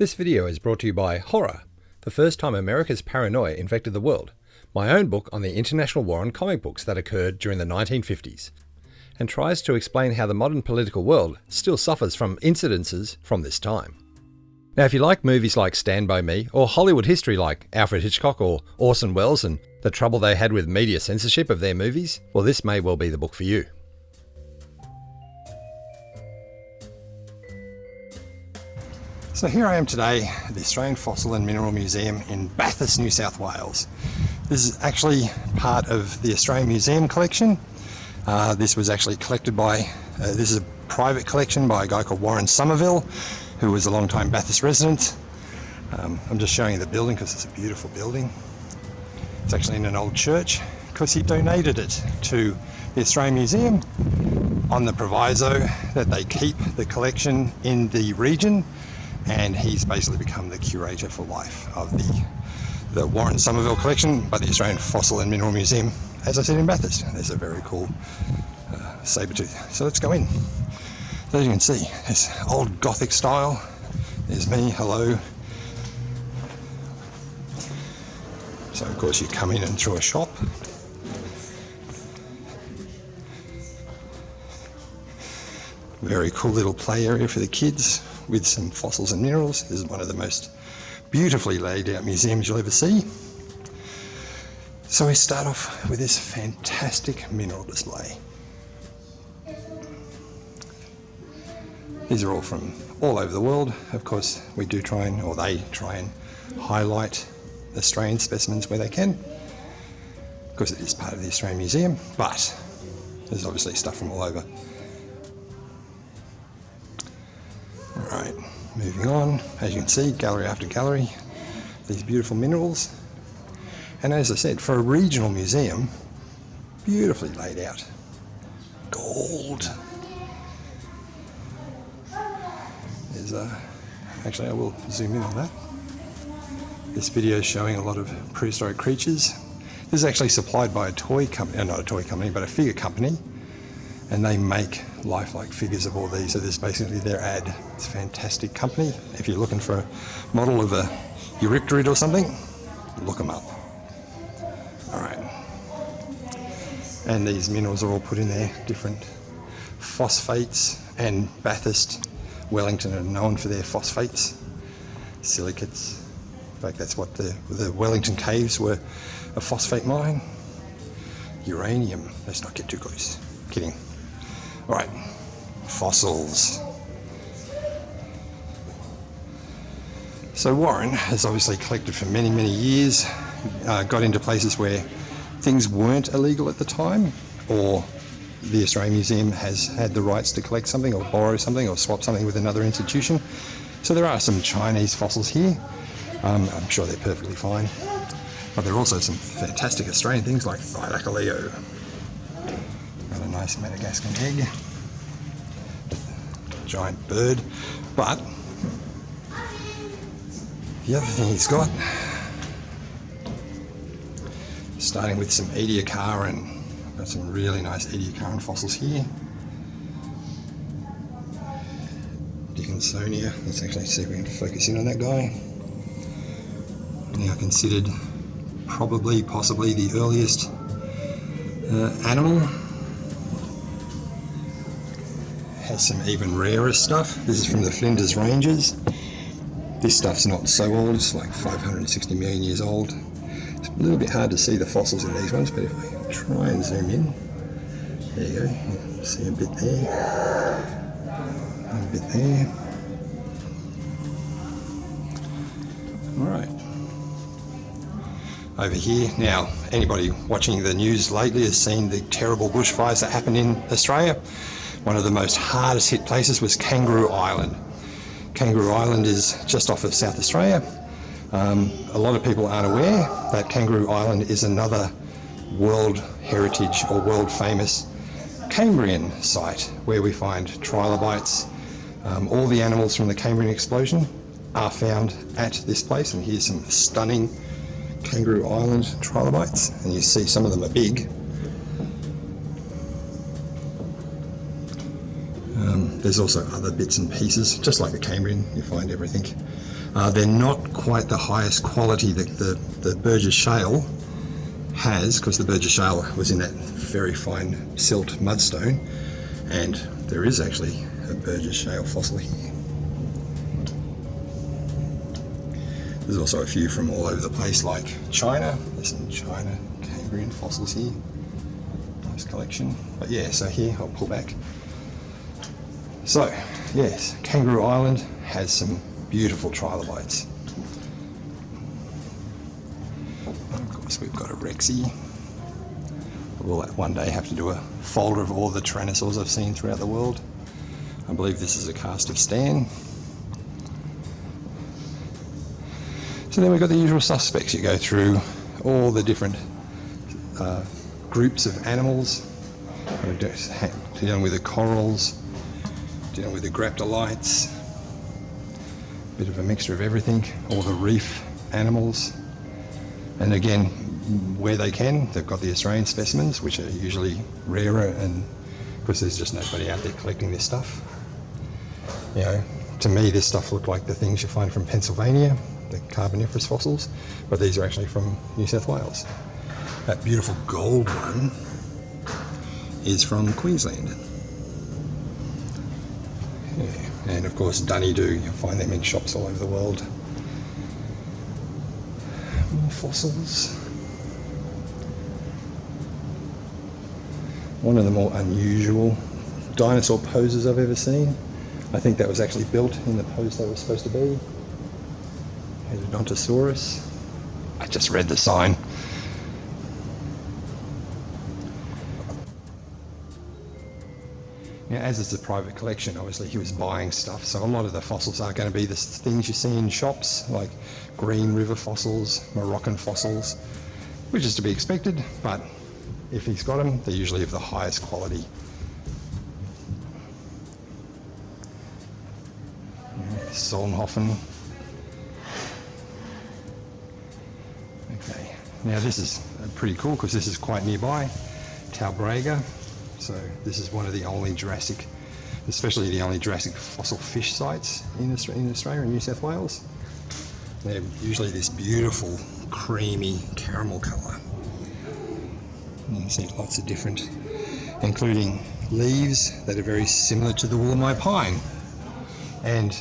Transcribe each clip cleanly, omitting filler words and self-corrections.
This video is brought to you by Horror, the first time America's paranoia infected the world, my own book on the international war on comic books that occurred during the 1950s, and tries to explain how the modern political world still suffers from incidences from this time. Now, if you like movies like Stand By Me, or Hollywood history like Alfred Hitchcock or Orson Welles and the trouble they had with media censorship of their movies, well, this may well be the book for you. So here I am today at the Australian Fossil and Mineral Museum in Bathurst, New South Wales. This is actually part of the Australian Museum collection. This was actually collected by, this is a private collection by a guy called Warren Somerville, who was a long-time Bathurst resident. I'm just showing you the building because it's a beautiful building. It's actually in an old church because he donated it to the Australian Museum on the proviso that they keep the collection in the region, and he's basically become the curator for life of the Warren Somerville Collection by the Australian Fossil and Mineral Museum, as I said, in Bathurst. There's a very cool saber-tooth. So let's go in. So as you can see, it's old Gothic style. There's me, hello. So of course you come in and through a shop. Very cool little play area for the kids with some fossils and minerals. This is one of the most beautifully laid out museums you'll ever see. So we start off with this fantastic mineral display. These are all from all over the world. Of course, we do try and, or they try and highlight Australian specimens where they can, because it is part of the Australian Museum, but there's obviously stuff from all over. Alright, moving on. As you can see, gallery after gallery, these beautiful minerals. And as I said, for a regional museum, beautifully laid out. Gold. There's actually I will zoom in on that. This video is showing a lot of prehistoric creatures. This is actually supplied by a toy company, not a toy company, but a figure company. And they make lifelike figures of all these. So this is basically their ad. It's a fantastic company. If you're looking for a model of a Eurypterid or something, look them up. All right. And these minerals are all put in there, different phosphates, and Bathurst, Wellington are known for their phosphates, silicates. In fact, that's what the Wellington caves were, a phosphate mine. Uranium. Let's not get too close. Kidding. All right, fossils. So Warren has obviously collected for many, many years, got into places where things weren't illegal at the time, or the Australian Museum has had the rights to collect something or borrow something or swap something with another institution. So there are some Chinese fossils here. I'm sure they're perfectly fine. But there are also some fantastic Australian things like Thylacoleo. Got a nice Madagascan egg. Giant bird. But the other thing he's got, starting with some Ediacaran. Got some really nice Ediacaran fossils here. Dickinsonia. Let's actually see if we can focus in on that guy. Now considered possibly the earliest animal. Has some even rarer stuff. This is from the Flinders Ranges. This stuff's not so old, it's like 560 million years old. It's a little bit hard to see the fossils in these ones, but if I try and zoom in, there you go, you see a bit there, a bit there. Alright. Over here, now anybody watching the news lately has seen the terrible bushfires that happened in Australia. One of the most hardest hit places was Kangaroo Island. Kangaroo Island is just off of South Australia. A lot of people aren't aware that Kangaroo Island is another World Heritage or world famous Cambrian site where we find trilobites. All the animals from the Cambrian explosion are found at this place, and here's some stunning Kangaroo Island trilobites, and you see some of them are big. There's also other bits and pieces, just like the Cambrian, you find everything They're not quite the highest quality that the Burgess Shale has, because the Burgess Shale was in that very fine silt mudstone, and there is actually a Burgess Shale fossil here. There's also a few from all over the place, like China. There's some China Cambrian fossils here. Nice collection. But yeah, so here, I'll pull back. So, yes, Kangaroo Island has some beautiful trilobites. Of course, we've got a Rexy. We'll one day have to do a folder of all the tyrannosaurs I've seen throughout the world. I believe this is a cast of Stan. So then we've got the usual suspects. You go through all the different groups of animals. We're dealing with the corals, dealing with the graptolites, a bit of a mixture of everything, all the reef animals. And again, where they can, they've got the Australian specimens, which are usually rarer, and of course there's just nobody out there collecting this stuff. You know, to me this stuff looked like the things you find from Pennsylvania, the Carboniferous fossils, but these are actually from New South Wales. That beautiful gold one is from Queensland. Yeah. And of course Dunny-Doo, you'll find them in shops all over the world. More fossils. One of the more unusual dinosaur poses I've ever seen. I think that was actually built in the pose they were supposed to be. Odontosaurus. I just read the sign. Now, as it's a private collection, obviously he was buying stuff, so a lot of the fossils are going to be the things you see in shops, like Green River fossils, Moroccan fossils, which is to be expected, but if he's got them, they're usually of the highest quality. Solnhofen. Okay, now this is pretty cool because this is quite nearby, Talbraga. So this is one of the only Jurassic, especially the only Jurassic fossil fish sites in Australia and New South Wales. They're usually this beautiful, creamy caramel colour. You can see lots of different, including leaves that are very similar to the Wollemi pine. And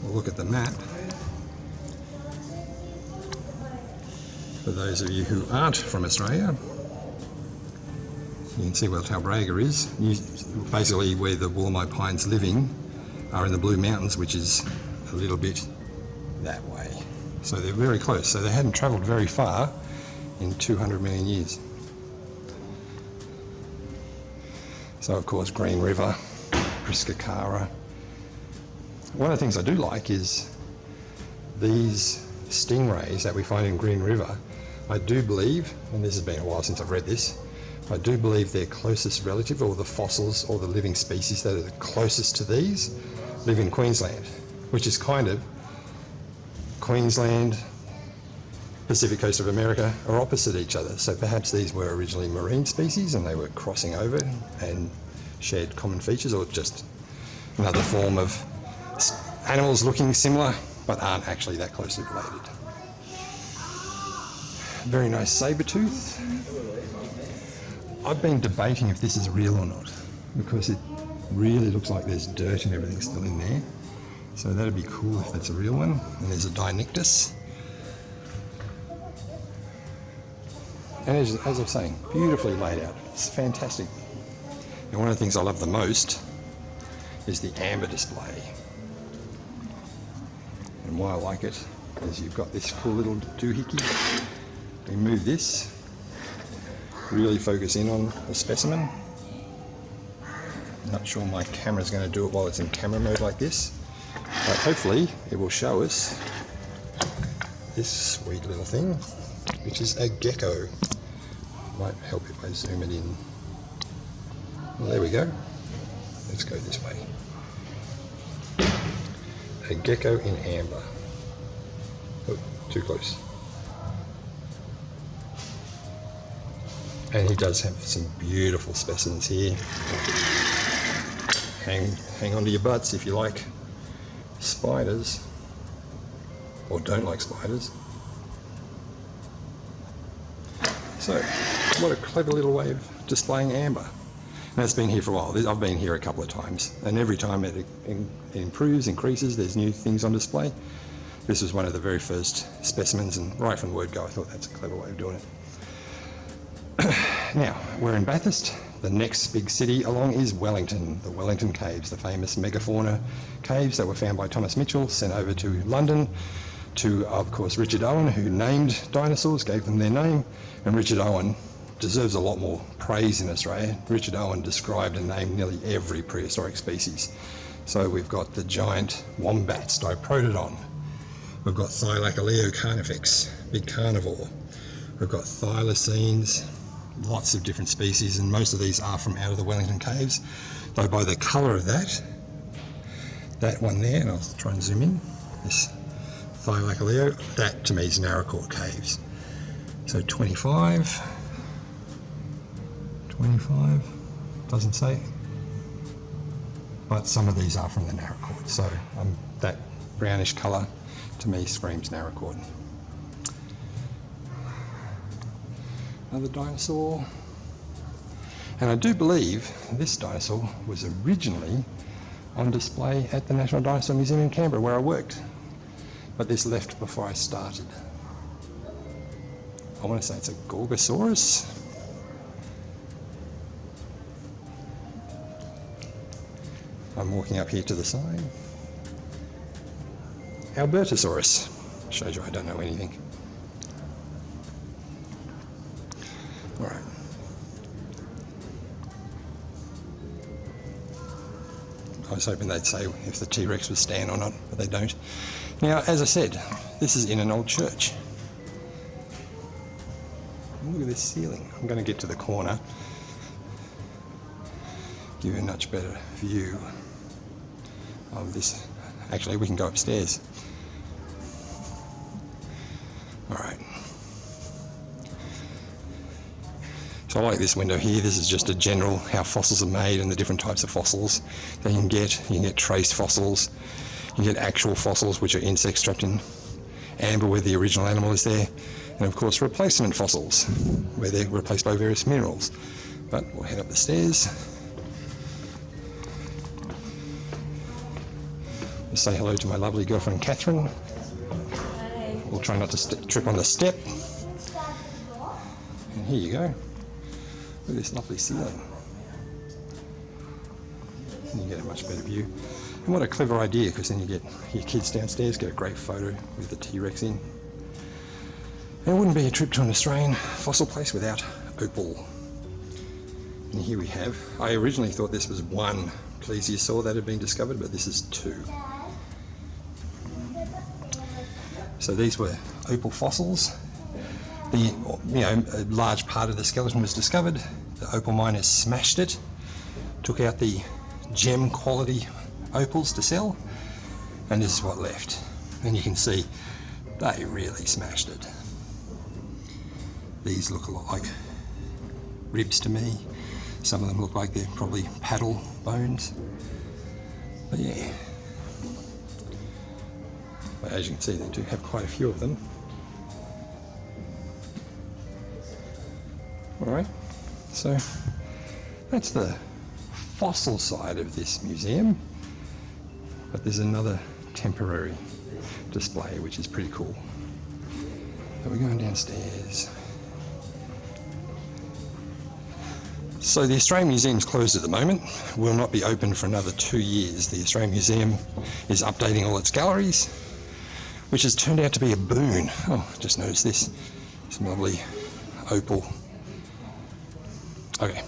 we'll look at the map. For those of you who aren't from Australia, you can see where Talbraga is. Basically where the Wollemi pines living are in the Blue Mountains, which is a little bit that way. So they're very close. So they hadn't travelled very far in 200 million years. So of course Green River, Priscacara. One of the things I do like is these stingrays that we find in Green River. I do believe, and this has been a while since I've read this, I do believe their closest relative, or the fossils or the living species that are the closest to these, live in Queensland, which is kind of Queensland, Pacific coast of America are opposite each other. So perhaps these were originally marine species and they were crossing over and shared common features, or just another form of animals looking similar but aren't actually that closely related. Very nice saber-tooth. I've been debating if this is real or not, because it really looks like there's dirt and everything still in there. So that'd be cool if that's a real one. And there's a Dinictus. And as I was saying, beautifully laid out. It's fantastic. And one of the things I love the most is the amber display. And why I like it is you've got this cool little doohickey. We move this, really focus in on the specimen. Not sure my camera's going to do it while it's in camera mode like this, but hopefully it will show us this sweet little thing, which is a gecko. Might help if I zoom it in. Well, there we go. Let's go this way. A gecko in amber. Oh, too close. And he does have some beautiful specimens here. Hang on to your butts if you like spiders. or don't like spiders. So, what a clever little way of displaying amber. And it's been here for a while. I've been here a couple of times, and every time it improves, increases, there's new things on display. This was one of the very first specimens, and right from the word go, I thought that's a clever way of doing it. Now, we're in Bathurst. The next big city along is Wellington, the Wellington Caves, the famous megafauna caves that were found by Thomas Mitchell, sent over to London to, of course, Richard Owen, who named dinosaurs, gave them their name, and Richard Owen deserves a lot more praise in Australia. Richard Owen described and named nearly every prehistoric species. So we've got the giant wombats, Diprotodon. We've got Thylacryleo carnifex, big carnivore. We've got thylacines, lots of different species, and most of these are from out of the Wellington Caves. Though by the colour of that one there, and I'll try and zoom in, this Thylacryleo, that to me is Narracourt Caves. So 25, doesn't say, but some of these are from the Narracourt. So that brownish colour to me screams Narracourt. Another dinosaur, and I do believe this dinosaur was originally on display at the National Dinosaur Museum in Canberra where I worked, but this left before I started. I want to say it's a Gorgosaurus. I'm walking up here to the side. Albertosaurus. Shows you I don't know anything. Alright. I was hoping they'd say if the T-Rex would stand or not, but they don't. Now, as I said, this is in an old church. Look at this ceiling. I'm going to get to the corner, give you a much better view of this. Actually, we can go upstairs. Alright. So I like this window here. This is just a general how fossils are made and the different types of fossils that you can get. You can get trace fossils. You can get actual fossils, which are insects trapped in amber where the original animal is there. And of course replacement fossils, where they're replaced by various minerals. But we'll head up the stairs. We'll say hello to my lovely girlfriend Catherine. We'll try not to trip on the step. And here you go. Look at this lovely ceiling. And you get a much better view. And what a clever idea, because then you get your kids downstairs, get a great photo with the T-Rex in. And it wouldn't be a trip to an Australian fossil place without opal. And here we have, I originally thought this was one plesiosaur that had been discovered, but this is two. So these were opal fossils. A large part of the skeleton was discovered. The opal miners smashed it, took out the gem quality opals to sell, and this is what left. And you can see they really smashed it. These look a lot like ribs to me. Some of them look like they're probably paddle bones. But yeah. But as you can see, they do have quite a few of them. Alright, so that's the fossil side of this museum. But there's another temporary display which is pretty cool. So we're going downstairs. So the Australian Museum's closed at the moment, will not be open for another 2 years. The Australian Museum is updating all its galleries, which has turned out to be a boon. Oh, just noticed this. Some lovely opal. Okay.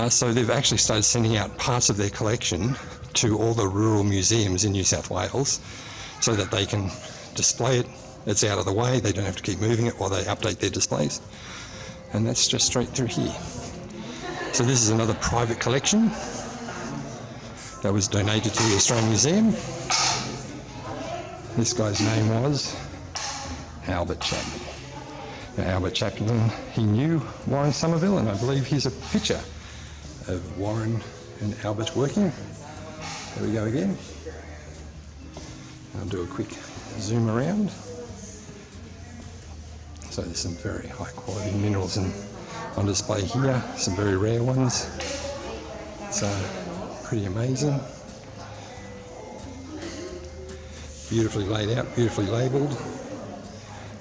So they've actually started sending out parts of their collection to all the rural museums in New South Wales so that they can display it. It's out of the way, they don't have to keep moving it while they update their displays. And that's just straight through here. So this is another private collection that was donated to the Australian Museum. This guy's name was Albert Chapman. Now, Albert Chapman, he knew Warren Somerville, and I believe here's a picture of Warren and Albert working. There we go again. I'll do a quick zoom around. So there's some very high quality minerals on display here, some very rare ones. It's pretty amazing. Beautifully laid out, beautifully labelled.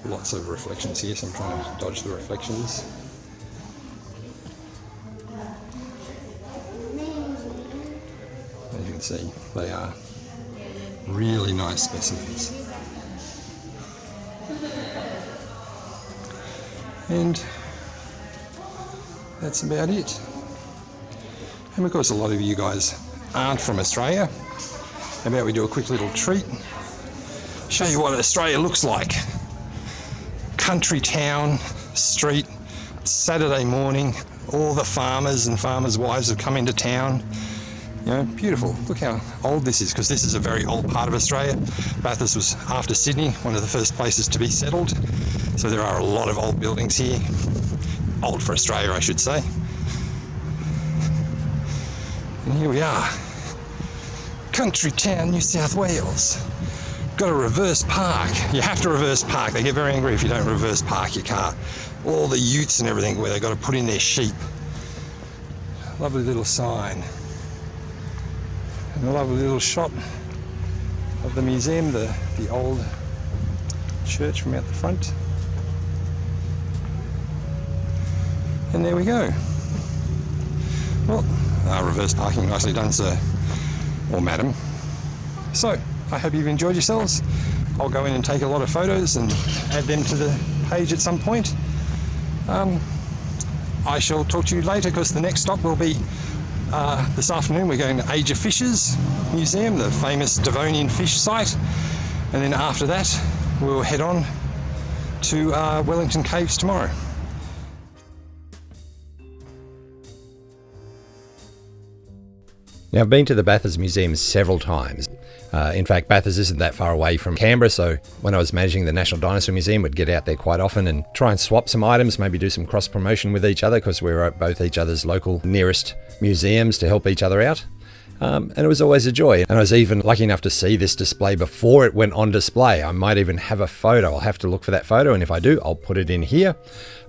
Lots of reflections here, so I'm trying to dodge the reflections. As you can see, they are really nice specimens. And that's about it. And because a lot of you guys aren't from Australia, how about we do a quick little treat, show you what Australia looks like. Country town, street, Saturday morning, all the farmers and farmers' wives have come into town. You know, beautiful. Look how old this is, because this is a very old part of Australia. Bathurst was, after Sydney, one of the first places to be settled. So there are a lot of old buildings here. Old for Australia, I should say. And here we are. Country town, New South Wales. Got a reverse park. You have to reverse park. They get very angry if you don't reverse park your car. All the utes and everything where they've got to put in their sheep. Lovely little sign. And a lovely little shot of the museum, the old church from out the front. And there we go. Well, reverse parking, nicely done, sir or madam. So, I hope you've enjoyed yourselves. I'll go in and take a lot of photos and add them to the page at some point. I shall talk to you later, because the next stop will be this afternoon. We're going to Age of Fishes Museum, the famous Devonian fish site. And then after that, we'll head on to Wellington Caves tomorrow. Now, I've been to the Bathurst Museum several times. In fact, Bathurst isn't that far away from Canberra, so when I was managing the National Dinosaur Museum, we'd get out there quite often and try and swap some items, maybe do some cross-promotion with each other, because we were at both each other's local nearest museums to help each other out. And it was always a joy. And I was even lucky enough to see this display before it went on display. I might even have a photo. I'll have to look for that photo, and if I do, I'll put it in here,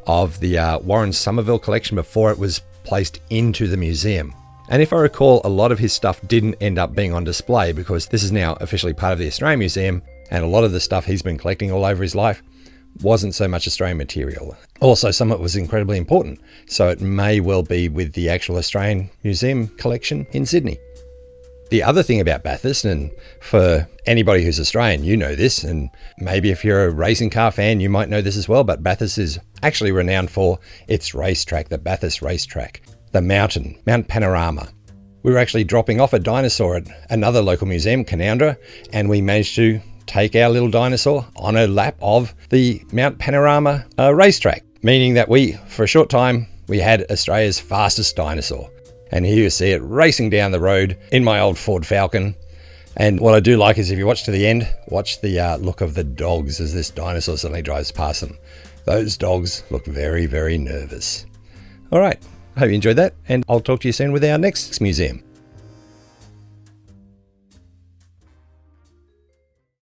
of the Warren Somerville Collection before it was placed into the museum. And if I recall, a lot of his stuff didn't end up being on display, because this is now officially part of the Australian Museum, and a lot of the stuff he's been collecting all over his life wasn't so much Australian material. Also, some of it was incredibly important, so it may well be with the actual Australian Museum collection in Sydney. The other thing about Bathurst, and for anybody who's Australian, you know this, and maybe if you're a racing car fan, you might know this as well, but Bathurst is actually renowned for its racetrack, the Bathurst racetrack. The mountain, Mount Panorama. We were actually dropping off a dinosaur at another local museum, Canowindra, and we managed to take our little dinosaur on a lap of the Mount Panorama racetrack, meaning that for a short time, we had Australia's fastest dinosaur. And here you see it racing down the road in my old Ford Falcon. And what I do like is, if you watch to the end, watch the look of the dogs as this dinosaur suddenly drives past them. Those dogs look very, very nervous. All right. I hope you enjoyed that, and I'll talk to you soon with our next museum.